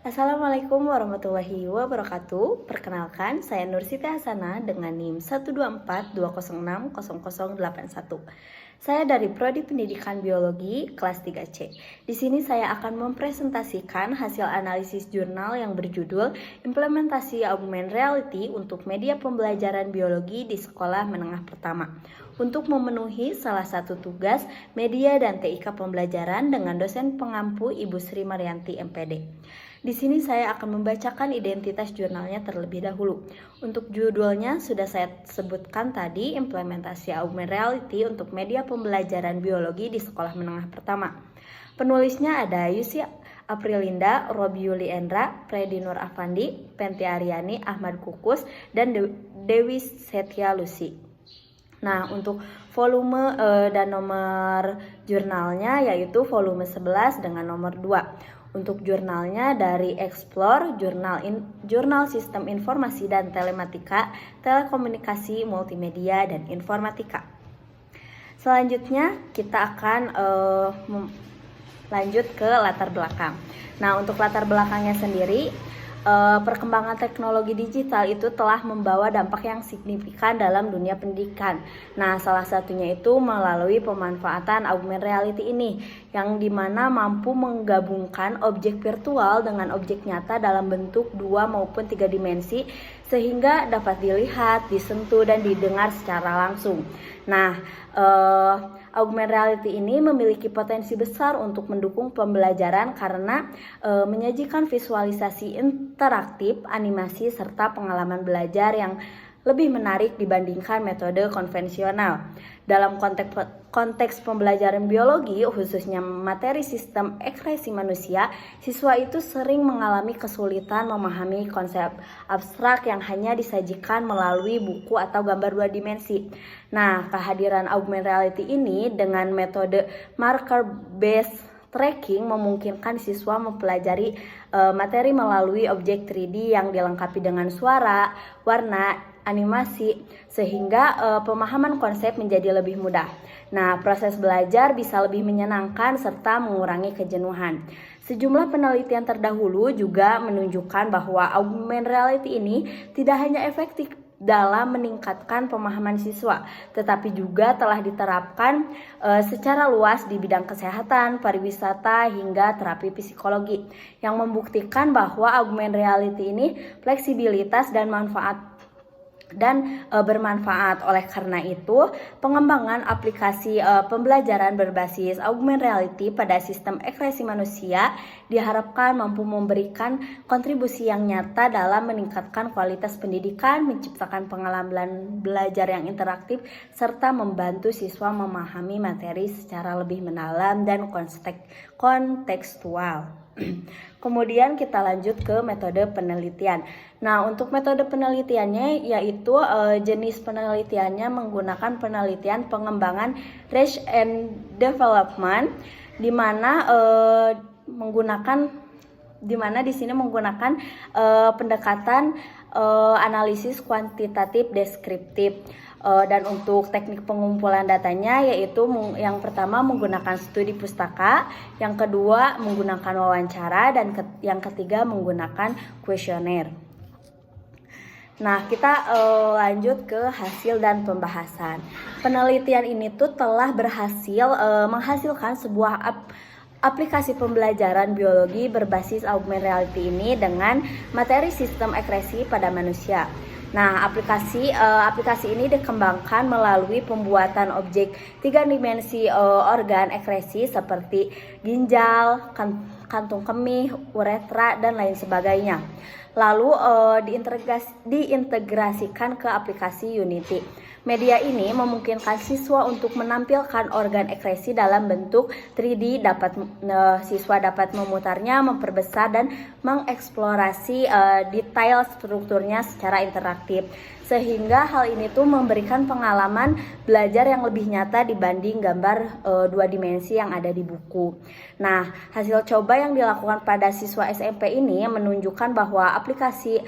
Assalamualaikum warahmatullahi wabarakatuh. Perkenalkan, saya Nursiti Hasanah dengan NIM 12420600081. Saya dari Prodi Pendidikan Biologi kelas 3C. Di sini saya akan mempresentasikan hasil analisis jurnal yang berjudul Implementasi Augmented Reality untuk Media Pembelajaran Biologi di Sekolah Menengah Pertama, untuk memenuhi salah satu tugas media dan TIK pembelajaran dengan dosen pengampu Ibu Sri Maryanti MPD. Di sini saya akan membacakan identitas jurnalnya terlebih dahulu. Untuk judulnya sudah saya sebutkan tadi, implementasi augmented reality untuk media pembelajaran biologi di sekolah menengah pertama. Penulisnya ada Yusi Aprilinda, Robi Yuli Endra, Predi Nur Afandi, Penti Aryani, Ahmad Kukus, dan Dewi Setia Lucy. Nah, untuk volume dan nomor jurnalnya yaitu volume 11 dengan nomor 2. Untuk jurnalnya dari Explore, Jurnal Sistem Informasi dan Telematika, Telekomunikasi, Multimedia, dan Informatika. Selanjutnya kita akan lanjut ke latar belakang. Nah, untuk latar belakangnya sendiri, perkembangan teknologi digital itu telah membawa dampak yang signifikan dalam dunia pendidikan. Nah, salah satunya itu melalui pemanfaatan augmented reality ini, yang dimana mampu menggabungkan objek virtual dengan objek nyata dalam bentuk 2 maupun 3 dimensi, sehingga dapat dilihat, disentuh, dan didengar secara langsung. Nah, augmented reality ini memiliki potensi besar untuk mendukung pembelajaran karena menyajikan visualisasi interaktif, animasi, serta pengalaman belajar yang lebih menarik dibandingkan metode konvensional. Dalam konteks pembelajaran biologi, khususnya materi sistem ekspresi manusia, siswa itu sering mengalami kesulitan memahami konsep abstrak yang hanya disajikan melalui buku atau gambar 2 dimensi. Nah, kehadiran augmented reality ini dengan metode marker-based tracking memungkinkan siswa mempelajari materi melalui objek 3D yang dilengkapi dengan suara, warna, animasi, sehingga pemahaman konsep menjadi lebih mudah. Nah, proses belajar bisa lebih menyenangkan serta mengurangi kejenuhan. Sejumlah penelitian terdahulu juga menunjukkan bahwa augmented reality ini tidak hanya efektif dalam meningkatkan pemahaman siswa, tetapi juga telah diterapkan secara luas di bidang kesehatan, pariwisata, hingga terapi psikologi, yang membuktikan bahwa augmented reality ini fleksibilitas dan bermanfaat. Oleh karena itu, pengembangan aplikasi pembelajaran berbasis augmented reality pada sistem ekspresi manusia diharapkan mampu memberikan kontribusi yang nyata dalam meningkatkan kualitas pendidikan, menciptakan pengalaman belajar yang interaktif, serta membantu siswa memahami materi secara lebih mendalam dan kontekstual. Kemudian kita lanjut ke metode penelitian. Nah, untuk metode penelitiannya yaitu jenis penelitiannya menggunakan penelitian pengembangan research and development, di mana di sini menggunakan pendekatan analisis kuantitatif deskriptif. Dan untuk teknik pengumpulan datanya yaitu yang pertama menggunakan studi pustaka, yang kedua menggunakan wawancara, dan yang ketiga menggunakan kuesioner. Nah, kita lanjut ke hasil dan pembahasan. Penelitian ini tuh telah berhasil menghasilkan sebuah aplikasi pembelajaran biologi berbasis augmented reality ini dengan materi sistem ekspresi pada manusia. Nah, aplikasi ini dikembangkan melalui pembuatan objek 3 dimensi organ ekspresi seperti ginjal, kantung kemih, uretra, dan lain sebagainya. Lalu diintegrasikan ke aplikasi Unity. Media ini memungkinkan siswa untuk menampilkan organ ekspresi dalam bentuk 3D. Siswa dapat memutarnya, memperbesar, dan mengeksplorasi detail strukturnya secara interaktif, sehingga hal ini tuh memberikan pengalaman belajar yang lebih nyata dibanding gambar 2 dimensi yang ada di buku. Nah, hasil coba yang dilakukan pada siswa SMP ini menunjukkan bahwa aplikasi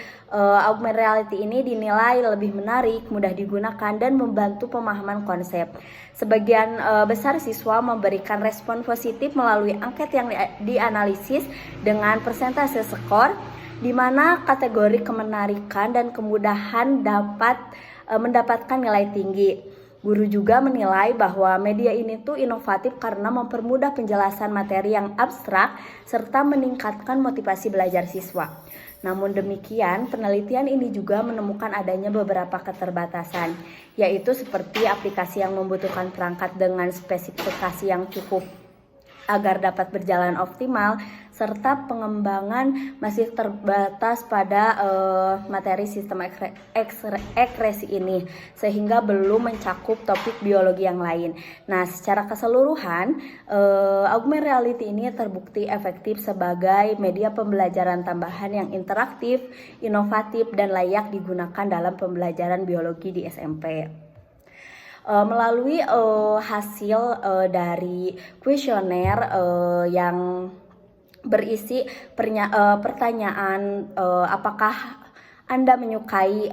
augmented reality ini dinilai lebih menarik, mudah digunakan, dan dan membantu pemahaman konsep. Sebagian besar siswa memberikan respon positif melalui angket yang dianalisis dengan persentase skor, di mana kategori kemenarikan dan kemudahan dapat mendapatkan nilai tinggi. Guru juga menilai bahwa media ini tuh inovatif karena mempermudah penjelasan materi yang abstrak serta meningkatkan motivasi belajar siswa. Namun demikian, penelitian ini juga menemukan adanya beberapa keterbatasan, yaitu seperti aplikasi yang membutuhkan perangkat dengan spesifikasi yang cukup agar dapat berjalan optimal, serta pengembangan masih terbatas pada materi sistem ekspresi ini, sehingga belum mencakup topik biologi yang lain. Nah, secara keseluruhan, augmented reality ini terbukti efektif sebagai media pembelajaran tambahan yang interaktif, inovatif, dan layak digunakan dalam pembelajaran biologi di SMP. Melalui hasil dari kuesioner yang berisi pertanyaan apakah Anda menyukai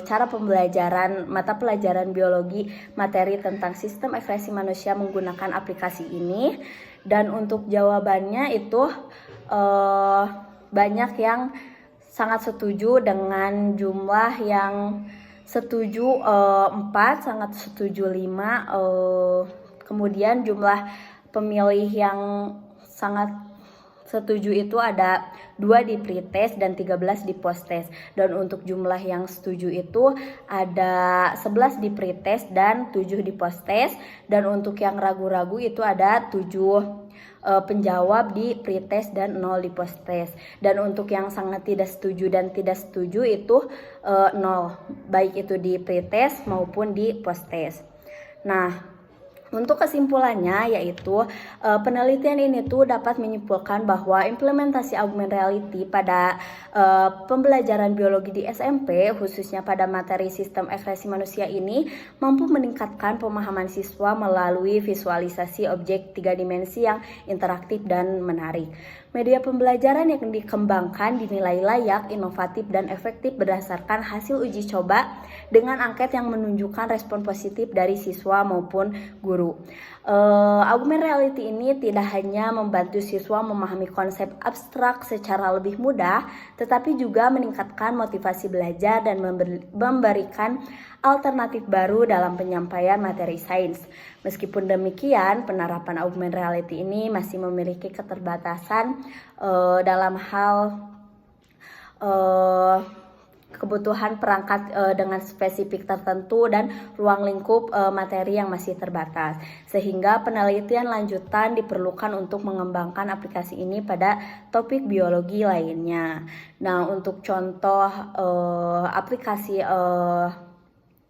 cara pembelajaran mata pelajaran biologi materi tentang sistem ekspresi manusia menggunakan aplikasi ini, dan untuk jawabannya itu banyak yang sangat setuju dengan jumlah yang setuju 4, sangat setuju 5, kemudian jumlah pemilih yang sangat setuju itu ada 2 di pretest dan 13 di posttest. Dan untuk jumlah yang setuju itu ada 11 di pretest dan 7 di posttest. Dan untuk yang ragu-ragu itu ada 7 penjawab di pretest dan 0 di posttest. Dan untuk yang sangat tidak setuju dan tidak setuju itu 0, baik itu di pretest maupun di posttest. Nah, untuk kesimpulannya yaitu penelitian ini tuh dapat menyimpulkan bahwa implementasi augmented reality pada pembelajaran biologi di SMP, khususnya pada materi sistem ekspresi manusia ini, mampu meningkatkan pemahaman siswa melalui visualisasi objek 3 dimensi yang interaktif dan menarik. Media pembelajaran yang dikembangkan dinilai layak, inovatif, dan efektif berdasarkan hasil uji coba dengan angket yang menunjukkan respon positif dari siswa maupun guru. Augmented reality ini tidak hanya membantu siswa memahami konsep abstrak secara lebih mudah, tetapi juga meningkatkan motivasi belajar dan memberikan alternatif baru dalam penyampaian materi sains. Meskipun demikian, penerapan augmented reality ini masih memiliki keterbatasan dalam hal kebutuhan perangkat dengan spesifik tertentu dan ruang lingkup materi yang masih terbatas, sehingga penelitian lanjutan diperlukan untuk mengembangkan aplikasi ini pada topik biologi lainnya. Nah, untuk contoh aplikasi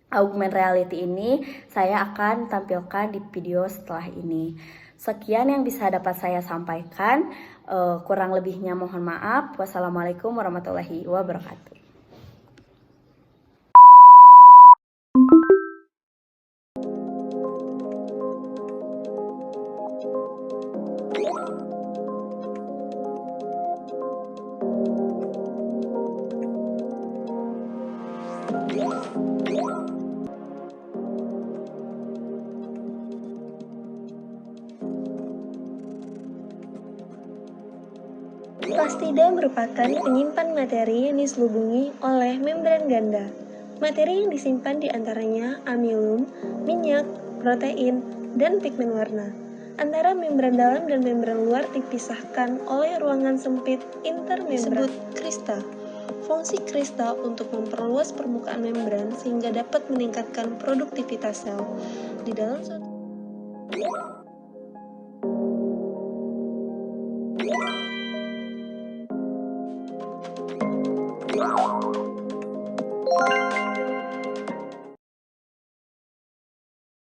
augmented reality ini saya akan tampilkan di video setelah ini. Sekian yang bisa dapat saya sampaikan, kurang lebihnya mohon maaf. Wassalamualaikum warahmatullahi wabarakatuh. Plastida merupakan penyimpan materi yang diselubungi oleh membran ganda. Materi yang disimpan diantaranya amilum, minyak, protein, dan pigmen warna. Antara membran dalam dan membran luar dipisahkan oleh ruangan sempit intermembran. Disebut krista. Fungsi krista untuk memperluas permukaan membran sehingga dapat meningkatkan produktivitas sel. Di dalam suatu